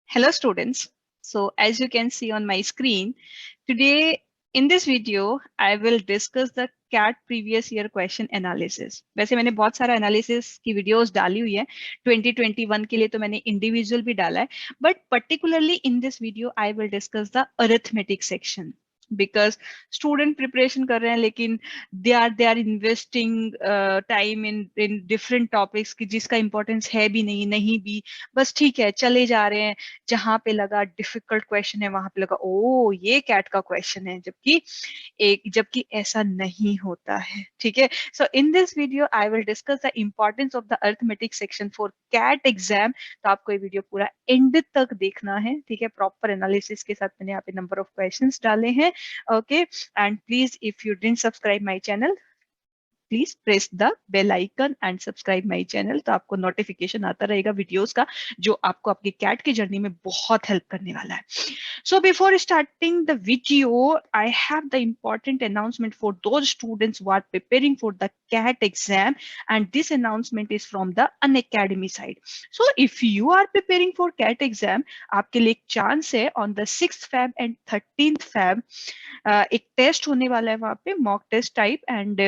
Hello students. So as you can see on my screen, today in this video, I will discuss the CAT previous year question analysis. वैसे मैंने बहुत सारा analysis की videos डाली हुई है 2021 के लिए, तो मैंने individual भी डाला है, but particularly in this video I will discuss the arithmetic section because student preparation कर रहे हैं लेकिन they are investing time in different topics कि जिसका importance है भी नहीं भी, बस ठीक है चले जा रहे हैं, जहां पे लगा डिफिकल्ट क्वेश्चन है वहां पे लगा ओ ये कैट का क्वेश्चन है, जबकि ऐसा नहीं होता है। ठीक है, so in this video I will discuss the importance of the arithmetic section for CAT exam. तो आपको ये वीडियो पूरा एंड तक देखना है, ठीक है, प्रॉपर एनालिसिस के साथ मैंने यहाँ पे नंबर ऑफ क्वेश्चंस डाले हैं। Okay, and please if you didn't subscribe my channel, please press the bell icon and subscribe my channel, तो आपको नोटिफिकेशन आता रहेगा वीडियोस का जो आपको आपकी कैट की जर्नी में बहुत हेल्प करने वाला है। So before starting the video, I have the important announcement for those students who are preparing for the CAT exam, and this announcement is from the Unacademy side. So if you are preparing for CAT exam, आपके लिए एक chance है on the 6th Feb and 13th Feb एक test होने वाला है वहाँ पे, मॉक टेस्ट टाइप, एंड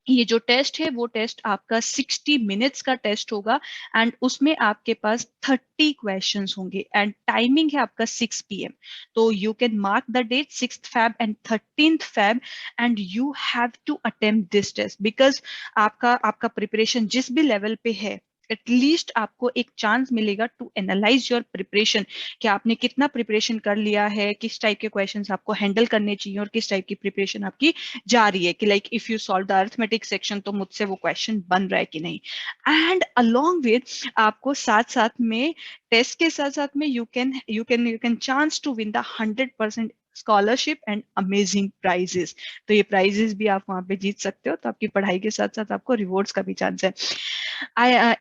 ये जो टेस्ट है वो टेस्ट आपका 60 मिनट्स का टेस्ट होगा एंड उसमें आपके पास 30 क्वेश्चंस होंगे एंड टाइमिंग है आपका 6 PM। तो you can mark the date 6th Feb and 13th Feb and you have to attempt this test because आपका प्रिपरेशन जिस भी लेवल पे है, एटलीस्ट आपको एक चांस मिलेगा टू एनालाइज योर प्रिपरेशन कि आपने कितना प्रिपरेशन कर लिया है, किस टाइप के क्वेश्चंस आपको हैंडल करने चाहिए और किस टाइप की प्रिपरेशन आपकी जा रही है कि like if you solve the arithmetic section तो मुझसे वो क्वेश्चन बन रहा है कि नहीं। एंड अलोंग विद आपको साथ साथ में टेस्ट के साथ साथ में you can chance to win the 100% scholarship and amazing prizes. तो ये प्राइजेस भी आप वहां पे जीत सकते हो, तो आपकी पढ़ाई के साथ साथ आपको रिवॉर्ड्स का भी चांस है।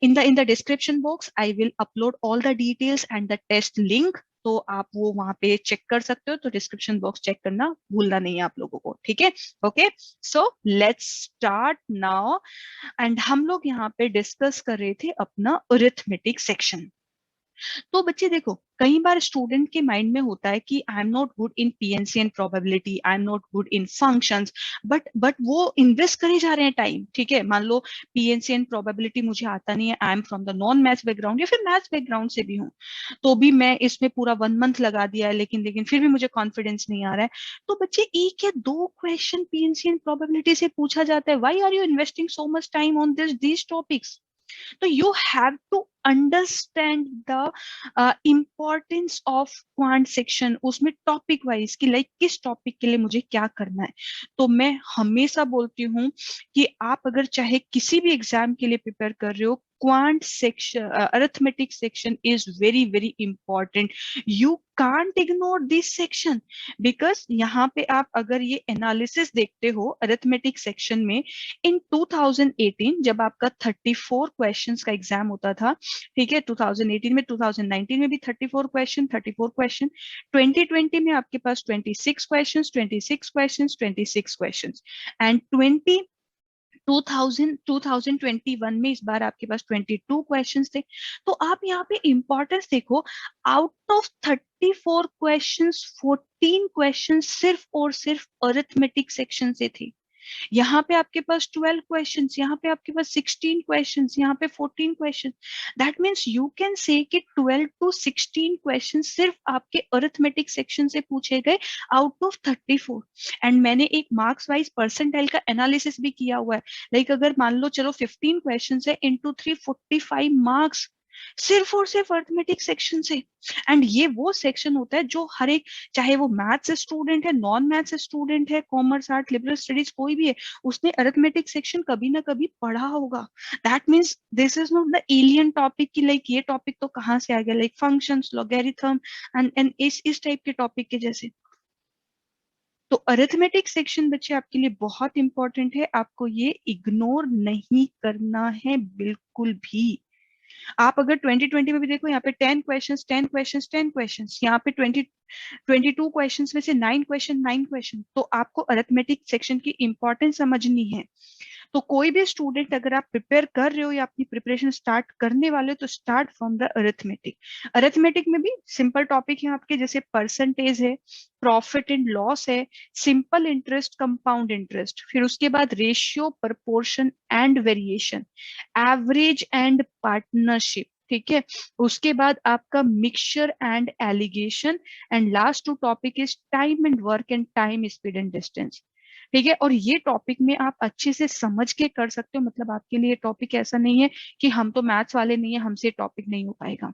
In the description box I will upload all the details and the test link, तो आप वो वहां पे चेक कर सकते हो, तो डिस्क्रिप्शन बॉक्स चेक करना भूलना नहीं है आप लोगों को, ठीक है। Okay, so let's start now. And हम लोग यहाँ पे डिस्कस कर रहे थे अपना अरिथमेटिक सेक्शन। तो बच्चे देखो, कई बार स्टूडेंट के माइंड में होता है कि I am not good in PNC and probability, I am not good in functions, but वो इन्वेस्ट करे जा रहे हैं टाइम। ठीक है, मान लो पीएनसी एंड प्रोबेबिलिटी मुझे आता नहीं है, I am from the non maths background या फिर मैथ्स बैकग्राउंड से भी हूँ, तो भी मैं इसमें पूरा 1 मंथ लगा दिया है, लेकिन फिर भी मुझे कॉन्फिडेंस नहीं आ रहा है। तो बच्चे एक या दो क्वेश्चन पीएनसी एंड प्रोबेबिलिटी से पूछा जाता है, why are you investing so much time on these topics. तो you have to understand the importance of quant section, उसमें टॉपिक वाइज कि लाइक किस टॉपिक के लिए मुझे क्या करना है। तो मैं हमेशा बोलती हूँ कि आप अगर चाहे किसी भी एग्जाम के लिए प्रिपेयर कर रहे हो, quant section, arithmetic section is very very important. You can't ignore this section because यहाँ पे आप अगर ये एनालिसिस देखते हो अरिथमेटिक सेक्शन में, इन 2018 जब आपका 34 क्वेश्चंस का एग्जाम होता था, ठीक है, 2018 में, 2019 में भी 34 क्वेश्चन 2020 में आपके पास 26 क्वेश्चंस 26 क्वेश्चंस 26 क्वेश्चंस एंड 2021 में इस बार आपके पास 22 क्वेश्चंस थे। तो आप यहाँ पे इंपॉर्टेंस देखो, आउट ऑफ 34 क्वेश्चंस 14 क्वेश्चंस सिर्फ और सिर्फ अरिथमेटिक सेक्शन से थे। यहाँ पे आपके पास 12 क्वेश्चंस, यहाँ पे आपके पास 16 क्वेश्चंस, यहाँ पे 14 question. That means you can say कि 12 to 16 क्वेश्चन सिर्फ आपके अरिथमेटिक सेक्शन से पूछे गए आउट ऑफ 34। एंड मैंने एक मार्क्स वाइज परसेंटाइल का एनालिसिस भी किया हुआ है, लाइक अगर मान लो चलो 15 क्वेश्चन है इंटू 3 45 मार्क्स सिर्फ और सिर्फ अरिथमेटिक सेक्शन से। एंड ये वो सेक्शन होता है जो हर एक, चाहे वो मैथ्स स्टूडेंट है, नॉन मैथ्स स्टूडेंट है, कॉमर्स आर्ट लिबरल स्टडीज कोई भी है, उसने अरिथमेटिक सेक्शन कभी ना कभी पढ़ा होगा। That means this is not the alien topic की लाइक ये टॉपिक तो कहाँ से आ गया, लाइक फंक्शंस, लॉगरिथम एंड इस टाइप के टॉपिक के जैसे। तो अरिथमेटिक सेक्शन बच्चे आपके लिए बहुत इंपॉर्टेंट है, आपको ये इग्नोर नहीं करना है बिल्कुल भी। आप अगर 2020 में भी देखो, यहाँ पे 10 क्वेश्चंस 10 क्वेश्चंस 10 क्वेश्चंस, यहाँ पे 22 क्वेश्चंस में से 9 क्वेश्चन 9 क्वेश्चन। तो आपको अरिथमेटिक सेक्शन की इंपॉर्टेंस समझनी है। तो कोई भी स्टूडेंट अगर आप प्रिपेयर कर रहे हो या अपनी प्रिपरेशन स्टार्ट करने वाले हो तो start from the arithmetic. Arithmetic में भी सिंपल टॉपिक है आपके, जैसे परसेंटेज है, प्रॉफिट एंड लॉस है, सिंपल इंटरेस्ट, कंपाउंड इंटरेस्ट, फिर उसके बाद ratio, proportion and variation, average and partnership, ठीक है। उसके बाद आपका mixture and alligation, and last two topic is time and work and time, speed and distance, ठीक है। और ये टॉपिक में आप अच्छे से समझ के कर सकते हो, मतलब आपके लिए टॉपिक ऐसा नहीं है कि हम तो मैथ्स वाले नहीं है, हमसे टॉपिक नहीं हो पाएगा।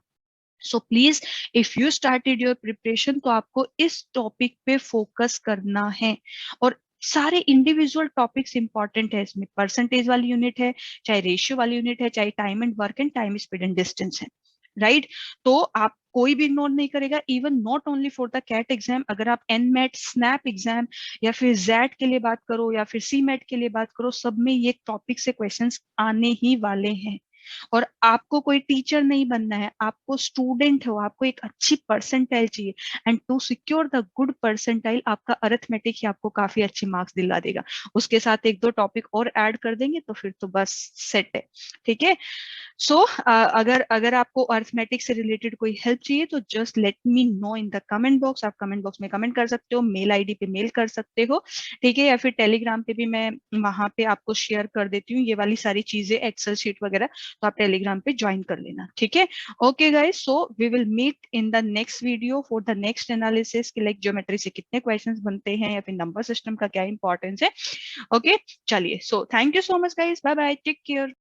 So please, if you started your preparation, तो आपको इस टॉपिक पे फोकस करना है। और सारे इंडिविजुअल टॉपिक्स इंपॉर्टेंट है इसमें, परसेंटेज वाली यूनिट है, चाहे रेशियो वाली यूनिट है, चाहे time and work and time, speed and distance है, राइट। तो आप कोई भी इग्नोर नहीं करेगा, even not only for the CAT exam, अगर आप एनमेट, स्नैप एग्जाम, या फिर जैट के लिए बात करो, या फिर सी मेट के लिए बात करो, सब में ये टॉपिक से क्वेश्चंस आने ही वाले हैं। और आपको कोई टीचर नहीं बनना है, आपको स्टूडेंट हो, आपको एक अच्छी परसेंटाइल चाहिए, and to secure the good percentile आपका अरिथमेटिक ही आपको काफी अच्छे मार्क्स दिला देगा। उसके साथ एक दो टॉपिक और ऐड कर देंगे तो फिर तो बस सेट है, ठीक है। सो अगर अगर आपको अरिथमेटिक से रिलेटेड कोई हेल्प चाहिए तो just let me know in the comment box. आप कमेंट बॉक्स में कमेंट कर सकते हो, मेल आईडी पे मेल कर सकते हो, ठीक है, या फिर टेलीग्राम पे भी मैं वहां पे आपको शेयर कर देती हूँ ये वाली सारी चीजें, एक्सेल शीट वगैरह, तो आप टेलीग्राम पे ज्वाइन कर लेना, ठीक है। Okay guys, so we will meet in the next video for the next analysis कि लाइक ज्योमेट्री से कितने क्वेश्चंस बनते हैं या फिर नंबर सिस्टम का क्या इंपॉर्टेंस है। ओके, चलिए, so thank you so much guys, bye bye, take care.